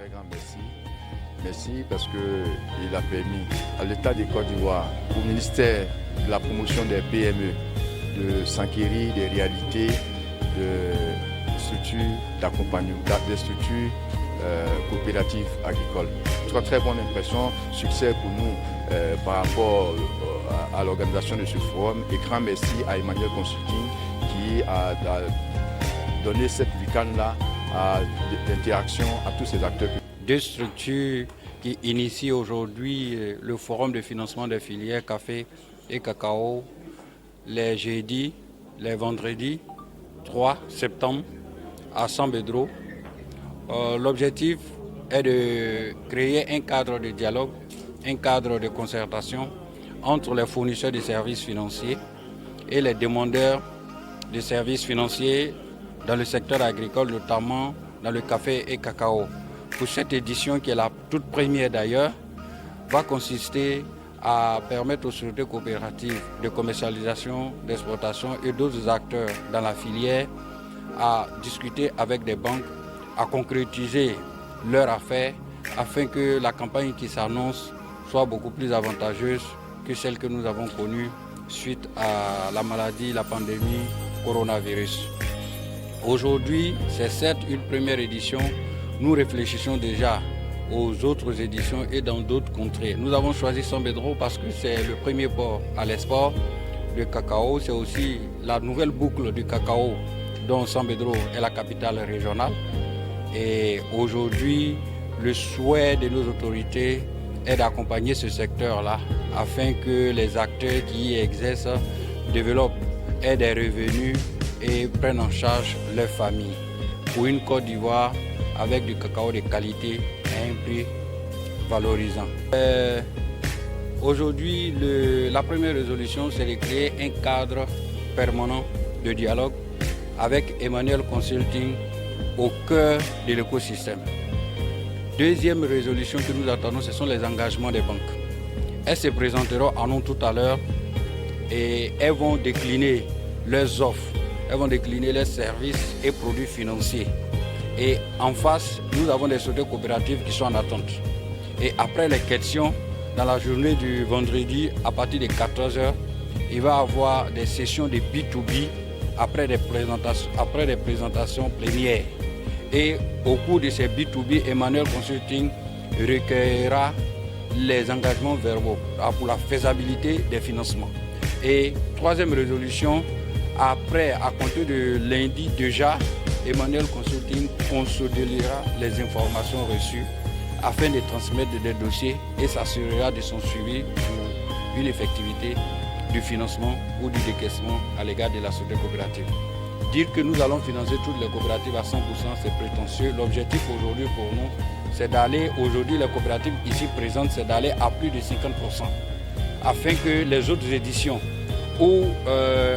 très grand merci. Merci parce qu'il a permis à l'État de Côte d'Ivoire, au ministère de la promotion des PME, de s'enquérir des réalités de structures d'accompagnement, des structures coopératives agricoles. Très bonne impression, succès pour nous par rapport à l'organisation de ce forum. Et grand merci à Emmanuel Consulting qui a donné cette lucane-là d'interaction à tous ces acteurs. Deux structures qui initient aujourd'hui le forum de financement des filières café et cacao les jeudis, les vendredis 3 septembre à San Pedro. L'objectif est de créer un cadre de dialogue, un cadre de concertation entre les fournisseurs de services financiers et les demandeurs de services financiers dans le secteur agricole, notamment dans le café et cacao. Pour cette édition, qui est la toute première d'ailleurs, va consister à permettre aux sociétés coopératives de commercialisation, d'exportation et d'autres acteurs dans la filière à discuter avec des banques, à concrétiser leurs affaires afin que la campagne qui s'annonce soit beaucoup plus avantageuse que celle que nous avons connue suite à la maladie, la pandémie coronavirus. Aujourd'hui, c'est certes une première édition. Nous réfléchissons déjà aux autres éditions et dans d'autres contrées. Nous avons choisi San Pedro parce que c'est le premier port à l'export de cacao. C'est aussi la nouvelle boucle du cacao dont San Pedro est la capitale régionale. Et aujourd'hui, le souhait de nos autorités est d'accompagner ce secteur-là afin que les acteurs qui y exercent développent, aient des revenus et prennent en charge leurs familles. Pour une Côte d'Ivoire avec du cacao de qualité à un prix valorisant. Aujourd'hui, la première résolution, c'est de créer un cadre permanent de dialogue avec Emmanuel Consulting au cœur de l'écosystème. Deuxième résolution que nous attendons, ce sont les engagements des banques. Elles se présenteront à nous tout à l'heure et elles vont décliner leurs offres, elles vont décliner leurs services et produits financiers. Et en face, nous avons des sociétés coopératives qui sont en attente. Et après les questions, dans la journée du vendredi, à partir de 14h, il va y avoir des sessions de B2B après des présentations plénières. Et au cours de ces B2B, Emmanuel Consulting recueillera les engagements verbaux pour la faisabilité des financements. Et troisième résolution, après, à compter de lundi déjà, Emmanuel Consulting consolidera les informations reçues afin de transmettre des dossiers et s'assurera de son suivi pour une effectivité du financement ou du décaissement à l'égard de la société coopérative. Dire que nous allons financer toutes les coopératives à 100%, c'est prétentieux. L'objectif aujourd'hui pour nous, c'est d'aller, aujourd'hui les coopératives ici présentes, c'est d'aller à plus de 50%, afin que les autres éditions ou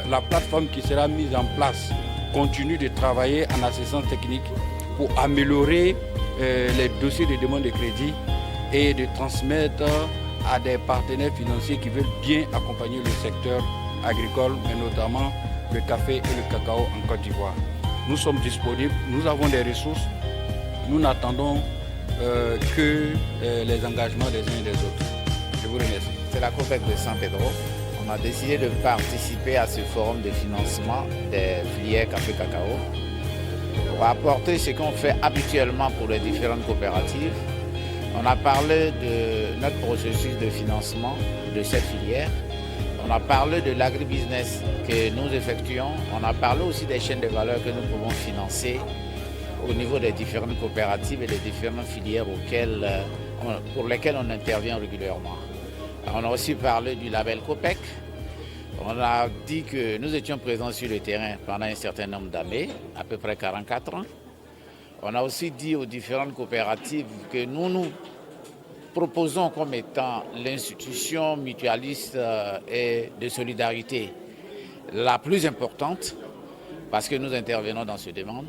la plateforme qui sera mise en place continue de travailler en assistance technique pour améliorer les dossiers de demande de crédit et de transmettre à des partenaires financiers qui veulent bien accompagner le secteur agricole, mais notamment le café et le cacao en Côte d'Ivoire. Nous sommes disponibles, nous avons des ressources, nous n'attendons que les engagements des uns et des autres. Je vous remercie. C'est la COPEC de San Pedro. On a décidé de participer à ce forum de financement des filières café-cacao pour apporter ce qu'on fait habituellement pour les différentes coopératives. On a parlé de notre processus de financement de cette filière. On a parlé de l'agribusiness que nous effectuons. On a parlé aussi des chaînes de valeur que nous pouvons financer au niveau des différentes coopératives et des différentes filières pour lesquelles on intervient régulièrement. On a aussi parlé du label COPEC. On a dit que nous étions présents sur le terrain pendant un certain nombre d'années, à peu près 44 ans. On a aussi dit aux différentes coopératives que nous proposons comme étant l'institution mutualiste et de solidarité la plus importante parce que nous intervenons dans ce domaine.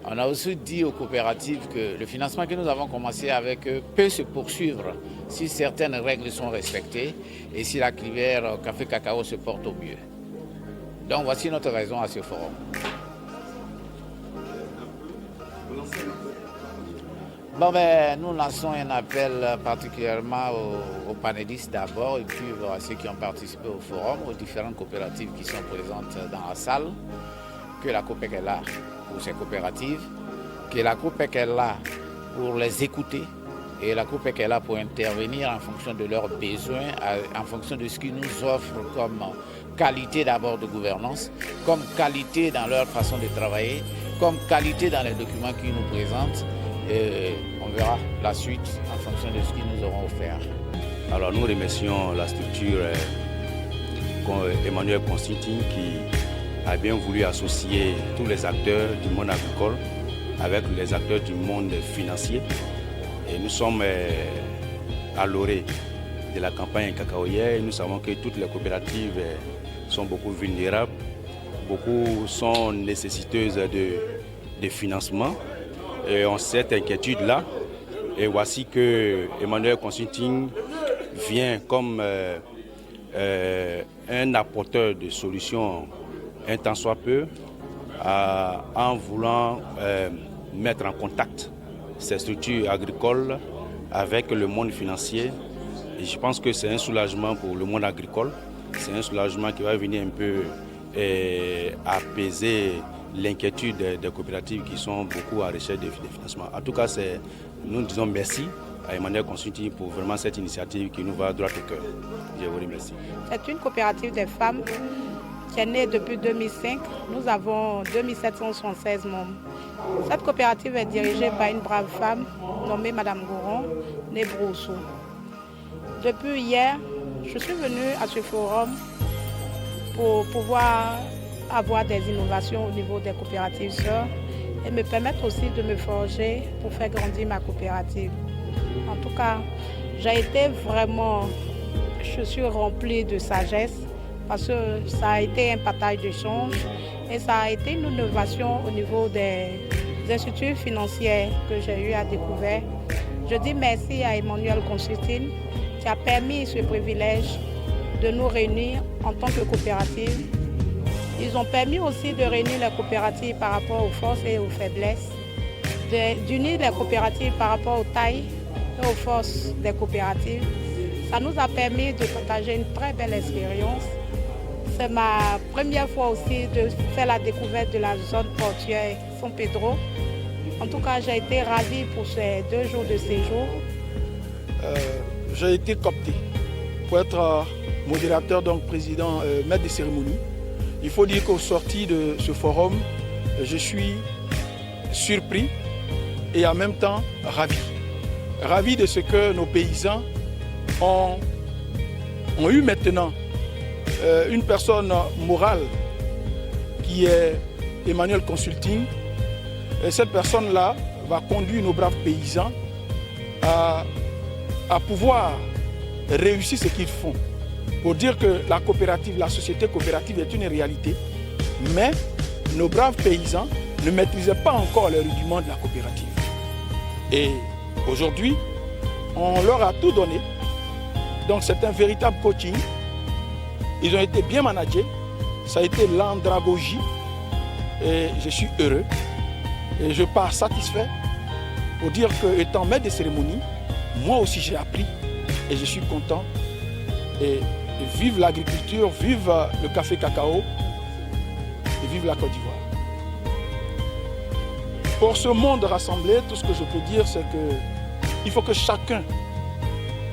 On a aussi dit aux coopératives que le financement que nous avons commencé avec eux peut se poursuivre si certaines règles sont respectées et si la filière café-cacao se porte au mieux. Donc voici notre raison à ce forum. Bon, ben, nous lançons un appel particulièrement aux panélistes d'abord, et puis à ceux qui ont participé au forum, aux différentes coopératives qui sont présentes dans la salle, que la COPEC est là pour ces coopératives, que la COPEC est là pour les écouter, et la COPEC est là pour intervenir en fonction de leurs besoins, en fonction de ce qu'ils nous offrent comme qualité d'abord de gouvernance, comme qualité dans leur façon de travailler, comme qualité dans les documents qu'ils nous présentent. Et on verra la suite en fonction de ce qu'ils nous auront offert. Alors nous remercions la structure Emmanuel Consulting qui a bien voulu associer tous les acteurs du monde agricole avec les acteurs du monde financier. Et nous sommes à l'orée de la campagne cacaoyère. Nous savons que toutes les coopératives sont beaucoup vulnérables, beaucoup sont nécessiteuses de financement. Et on a cette inquiétude-là. Et voici que Emmanuel Consulting vient comme un apporteur de solutions un tant soit peu en voulant mettre en contact ces structures agricoles avec le monde financier. Et je pense que c'est un soulagement pour le monde agricole. C'est un soulagement qui va venir un peu apaiser l'inquiétude des coopératives qui sont beaucoup à recherche de financement. En tout cas, nous disons merci à Emmanuel Consulting pour vraiment cette initiative qui nous va droit au cœur. Je vous remercie. C'est une coopérative des femmes qui est née depuis 2005. Nous avons 2776 membres. Cette coopérative est dirigée par une brave femme nommée Madame Goron, née Broussou. Depuis hier, je suis venue à ce forum pour pouvoir avoir des innovations au niveau des coopératives sœurs et me permettre aussi de me forger pour faire grandir ma coopérative. En tout cas, je suis remplie de sagesse parce que ça a été un partage d'échange et ça a été une innovation au niveau des instituts financiers que j'ai eu à découvrir. Je dis merci à Emmanuel Consulting qui a permis ce privilège de nous réunir en tant que coopérative. Ils ont permis aussi de réunir les coopératives par rapport aux forces et aux faiblesses, d'unir les coopératives par rapport aux tailles et aux forces des coopératives. Ça nous a permis de partager une très belle expérience. C'est ma première fois aussi de faire la découverte de la zone portuaire San Pedro. En tout cas, j'ai été ravie pour ces 2 jours de séjour. J'ai été coopté pour être modérateur, donc président, maître de cérémonie. Il faut dire qu'au sorti de ce forum, je suis surpris et en même temps ravi. Ravi de ce que nos paysans ont eu maintenant une personne morale qui est Emmanuel Consulting. Et cette personne-là va conduire nos braves paysans à pouvoir réussir ce qu'ils font. Pour dire que la coopérative, la société coopérative est une réalité, mais nos braves paysans ne maîtrisaient pas encore les rudiments de la coopérative. Et aujourd'hui, on leur a tout donné. Donc c'est un véritable coaching. Ils ont été bien managés. Ça a été l'andragogie. Et je suis heureux. Et je pars satisfait pour dire que, étant maître de cérémonie, moi aussi j'ai appris et je suis content. Et vive l'agriculture, vive le café cacao et vive la Côte d'Ivoire. Pour ce monde rassemblé, tout ce que je peux dire, c'est qu'il faut que chacun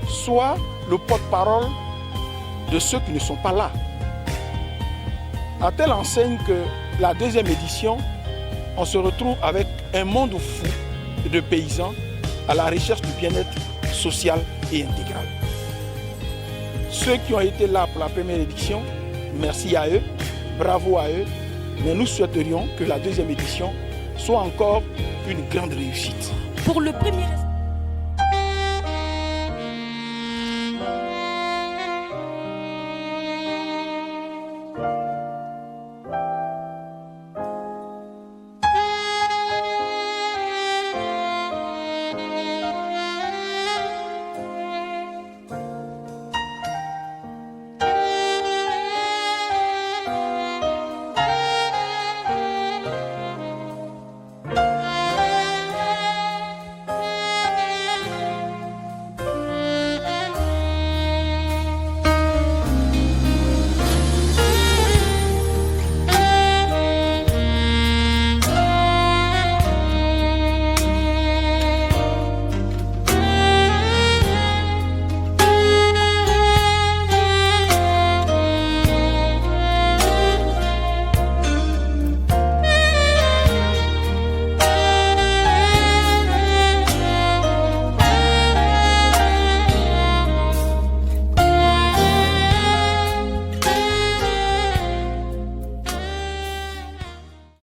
soit le porte-parole de ceux qui ne sont pas là. À telle enseigne que la 2e édition, on se retrouve avec un monde fou de paysans à la recherche du bien-être social et intégral. Ceux qui ont été là pour la 1re édition, merci à eux, bravo à eux, mais nous souhaiterions que la 2e édition soit encore une grande réussite. Pour le premier